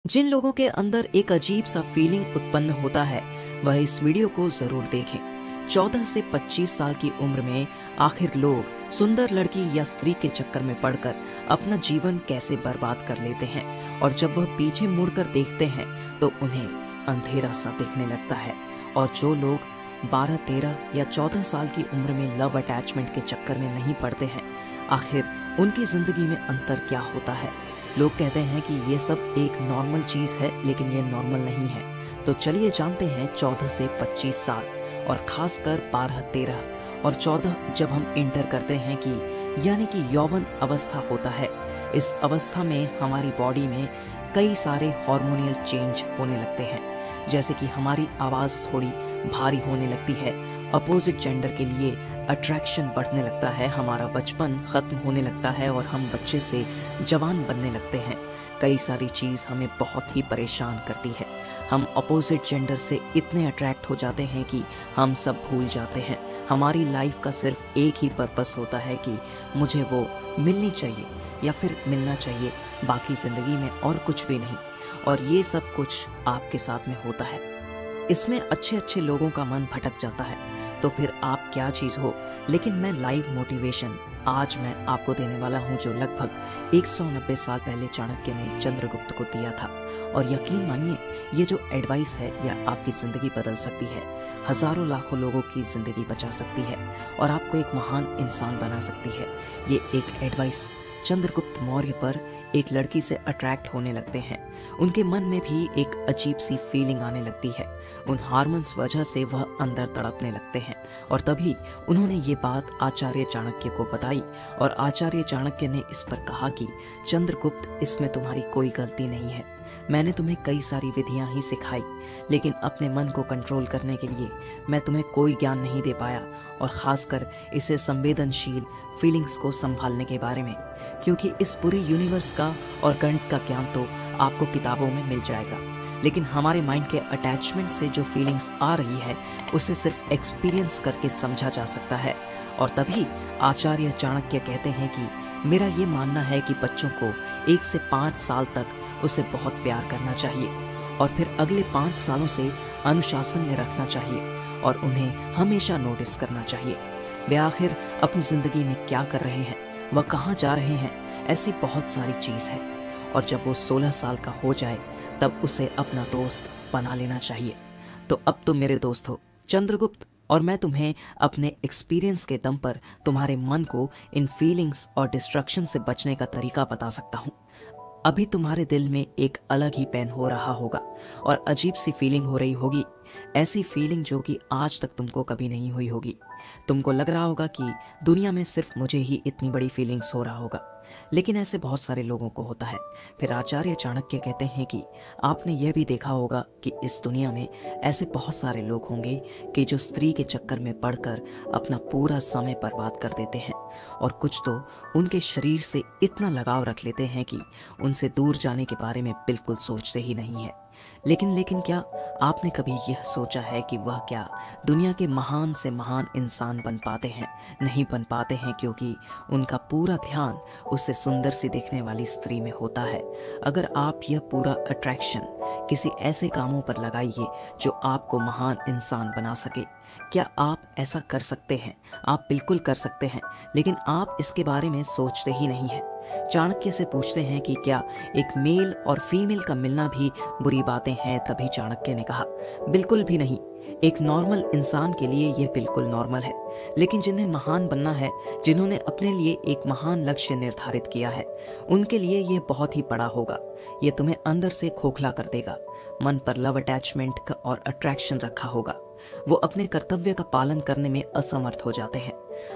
जिन लोगों के अंदर एक अजीब सा फीलिंग उत्पन्न होता है वह इस वीडियो को जरूर देखें। 14 से 25 साल की उम्र में आखिर लोग सुंदर लड़की या स्त्री के चक्कर में पड़कर अपना जीवन कैसे बर्बाद कर लेते हैं और जब वह पीछे मुड़कर देखते हैं तो उन्हें अंधेरा सा दिखने लगता है। और जो लोग 12, 13 या 14 साल की उम्र में लव अटैचमेंट के चक्कर में नहीं पड़ते हैं, आखिर उनकी जिंदगी में अंतर क्या होता है। लोग कहते हैं कि ये सब एक नॉर्मल चीज़ है, लेकिन ये नॉर्मल नहीं है। तो चलिए जानते हैं 14 से 25 साल और खासकर 12, 13 और 14 जब हम इंटर करते हैं कि यानी कि यौवन अवस्था होता है। इस अवस्था में हमारी बॉडी में कई सारे हार्मोनियल चेंज होने लगते हैं, जैसे कि हमारी आवाज़ थोड़ी भारी होने लगती है, अपोजिट जेंडर के लिए अट्रैक्शन बढ़ने लगता है, हमारा बचपन खत्म होने लगता है और हम बच्चे से जवान बनने लगते हैं। कई सारी चीज़ हमें बहुत ही परेशान करती है। हम अपोजिट जेंडर से इतने अट्रैक्ट हो जाते हैं कि हम सब भूल जाते हैं। हमारी लाइफ का सिर्फ एक ही पर्पस होता है कि मुझे वो मिलनी चाहिए या फिर मिलना चाहिए, बाकी ज़िंदगी में और कुछ भी नहीं। और ये सब कुछ आपके साथ में होता है। इसमें अच्छे अच्छे लोगों का मन भटक जाता है, तो फिर आप क्या चीज़ हो। लेकिन मैं लाइव मोटिवेशन आज मैं आपको देने वाला हूँ, जो लगभग 190 साल पहले चाणक्य ने चंद्रगुप्त को दिया था। और यकीन मानिए, ये जो एडवाइस है यह आपकी ज़िंदगी बदल सकती है, हज़ारों लाखों लोगों की ज़िंदगी बचा सकती है और आपको एक महान इंसान बना सकती है। ये एक एडवाइस चंद्रगुप्त मौर्य पर एक लड़की से अट्रैक्ट होने लगते हैं। उनके मन में भी एक अजीब सी फीलिंग आने लगती है। उन हार्मोन्स वजह से वह अंदर तड़पने लगते हैं और तभी उन्होंने ये बात आचार्य चाणक्य को बताई और आचार्य चाणक्य ने इस पर कहा कि चंद्रगुप्त, इसमें तुम्हारी कोई गलती नहीं है। मैंने तुम्हें कई सारी विधियां ही सिखाई, लेकिन अपने मन को कंट्रोल करने के लिए मैं तुम्हें कोई ज्ञान नहीं दे पाया, और ख़ासकर इसे संवेदनशील फीलिंग्स को संभालने के बारे में, क्योंकि इस पूरी यूनिवर्स का और गणित का ज्ञान तो आपको किताबों में मिल जाएगा, लेकिन हमारे माइंड के अटैचमेंट से जो फीलिंग्स आ रही है उसे सिर्फ एक्सपीरियंस करके समझा जा सकता है। और तभी आचार्य चाणक्य कहते हैं कि मेरा ये मानना है कि बच्चों को 1 से 5 साल तक उसे बहुत प्यार करना चाहिए और फिर अगले 5 सालों से अनुशासन में रखना चाहिए और उन्हें हमेशा नोटिस करना चाहिए वे आखिर अपनी ज़िंदगी में क्या कर रहे हैं, वह कहाँ जा रहे हैं। ऐसी बहुत सारी चीज़ है। और जब वो 16 साल का हो जाए तब उसे अपना दोस्त बना लेना चाहिए। तो अब तो मेरे दोस्त हो चंद्रगुप्त, और मैं तुम्हें अपने एक्सपीरियंस के दम पर तुम्हारे मन को इन फीलिंग्स और डिस्ट्रक्शन से बचने का तरीका बता सकता हूँ। अभी तुम्हारे दिल में एक अलग ही पेन हो रहा होगा और अजीब सी फीलिंग हो रही होगी, ऐसी फीलिंग जो कि आज तक तुमको कभी नहीं हुई होगी। तुमको लग रहा होगा कि दुनिया में सिर्फ मुझे ही इतनी बड़ी फीलिंग्स हो रहा होगा, लेकिन ऐसे बहुत सारे लोगों को होता है। फिर आचार्य चाणक्य कहते हैं कि आपने यह भी देखा होगा कि इस दुनिया में ऐसे बहुत सारे लोग होंगे कि जो स्त्री के चक्कर में पड़कर अपना पूरा समय बर्बाद कर देते हैं, और कुछ तो उनके शरीर से इतना लगाव रख लेते हैं कि उनसे दूर जाने के बारे में बिल्कुल सोचते ही नहीं है। लेकिन क्या आपने कभी यह सोचा है कि वह क्या दुनिया के महान से महान इंसान बन पाते हैं? नहीं बन पाते हैं, क्योंकि उनका पूरा ध्यान उससे सुंदर सी दिखने वाली स्त्री में होता है। अगर आप यह पूरा अट्रैक्शन किसी ऐसे कामों पर लगाइए जो आपको महान इंसान बना सके, क्या आप ऐसा कर सकते हैं? आप बिल्कुल कर सकते हैं, लेकिन आप इसके बारे में सोचते ही नहीं हैं। चाणक्य से पूछते हैं कि क्या एक मेल और फीमेल का मिलना भी बुरी बातें हैं? तभी चाणक्य ने कहा, बिल्कुल भी नहीं। एक नॉर्मल इंसान के लिए यह बिल्कुल नॉर्मल है, लेकिन जिन्हें महान बनना है, जिन्होंने अपने लिए एक महान लक्ष्य निर्धारित किया है, उनके लिए यह बहुत ही बड़ा होगा। यह तुम्हें अंदर से खोखला कर देगा। मन पर लव अटैचमेंट का और अट्रैक्शन रखा होगा, वो अपने कर्तव्य का पालन करने में असमर्थ हो जाते हैं।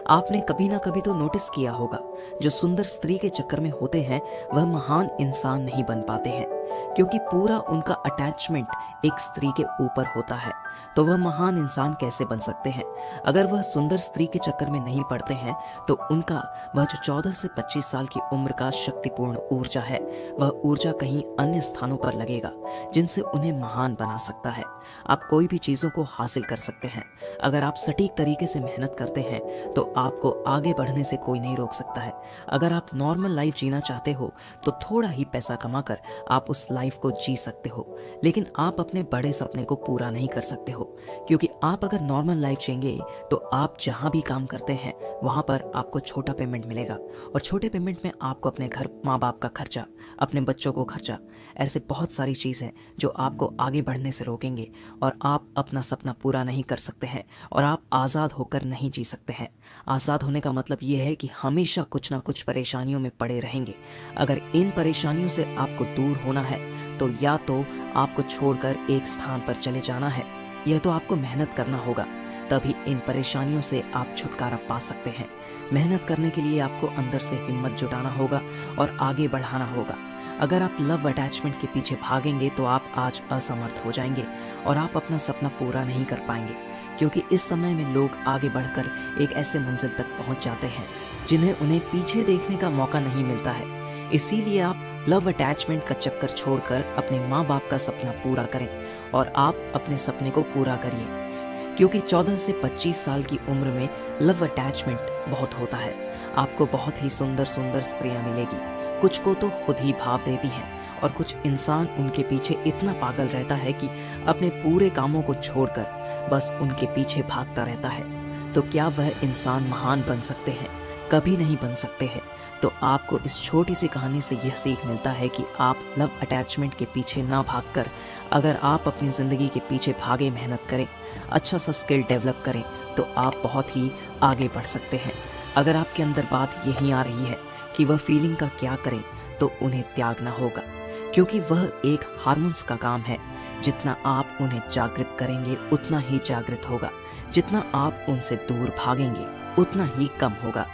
आपने कभी ना कभी तो नोटिस किया होगा, जो सुंदर स्त्री के चक्कर में होते हैं वह महान इंसान नहीं बन पाते हैं, क्योंकि पूरा उनका अटैचमेंट एक स्त्री के ऊपर होता है। तो वह महान इंसान कैसे बन सकते हैं? अगर वह सुंदर स्त्री के चक्कर में नहीं पड़ते हैं तो उनका वह जो 14 से 25 साल की उम्र का शक्तिपूर्ण ऊर्जा है, वह ऊर्जा कहीं अन्य स्थानों पर लगेगा जिनसे उन्हें महान बना सकता है। आप कोई भी चीज़ों को हासिल कर सकते हैं। अगर आप सटीक तरीके से मेहनत करते हैं तो आपको आगे बढ़ने से कोई नहीं रोक सकता है। अगर आप नॉर्मल लाइफ जीना चाहते हो तो थोड़ा ही पैसा कमाकर आप उस लाइफ को जी सकते हो, लेकिन आप अपने बड़े सपने को पूरा नहीं कर सकते हो। क्योंकि आप अगर नॉर्मल लाइफ जिएंगे तो आप जहाँ भी काम करते हैं वहाँ पर आपको छोटा पेमेंट मिलेगा, और छोटे पेमेंट में आपको अपने घर माँ बाप का खर्चा, अपने बच्चों को खर्चा, ऐसे बहुत सारी चीज़ें जो आपको आगे बढ़ने से रोकेंगे, और आप अपना सपना पूरा नहीं कर सकते हैं, और आप आज़ाद होकर नहीं जी सकते हैं। आज़ाद होने का मतलब ये है कि हमेशा कुछ ना कुछ परेशानियों में पड़े रहेंगे। अगर इन परेशानियों से आपको दूर होना है तो या तो आपको छोड़कर एक स्थान पर चले जाना है, या तो आपको मेहनत करना होगा, तभी इन परेशानियों से आप छुटकारा पा सकते हैं। मेहनत करने के लिए आपको अंदर से हिम्मत जुटाना होगा और आगे बढ़ाना होगा। अगर आप लव अटैचमेंट के पीछे भागेंगे तो आप आज असमर्थ हो जाएंगे और आप अपना सपना पूरा नहीं कर पाएंगे, क्योंकि इस समय में लोग आगे बढ़कर एक ऐसे मंजिल तक पहुंच जाते हैं जिन्हें उन्हें पीछे देखने का मौका नहीं मिलता है। इसीलिए आप लव अटैचमेंट का चक्कर छोड़कर अपने माँ बाप का सपना पूरा करें, और आप अपने सपने को पूरा करिए। क्योंकि 14 से 25 साल की उम्र में लव अटैचमेंट बहुत होता है। आपको बहुत ही सुंदर सुंदर स्त्रियां मिलेगी, कुछ को तो खुद ही भाव देती हैं, और कुछ इंसान उनके पीछे इतना पागल रहता है कि अपने पूरे कामों को छोड़कर बस उनके पीछे भागता रहता है। तो क्या वह इंसान महान बन सकते हैं? कभी नहीं बन सकते हैं। तो आपको इस छोटी सी कहानी से यह सीख मिलता है कि आप लव अटैचमेंट के पीछे ना भागकर अगर आप अपनी ज़िंदगी के पीछे भागे, मेहनत करें, अच्छा सा स्किल डेवलप करें, तो आप बहुत ही आगे बढ़ सकते हैं। अगर आपके अंदर बात यही आ रही है कि वह फीलिंग का क्या करें, तो उन्हें त्यागना होगा, क्योंकि वह एक हार्मोन्स का काम है। जितना आप उन्हें जागृत करेंगे उतना ही जागृत होगा, जितना आप उनसे दूर भागेंगे उतना ही कम होगा।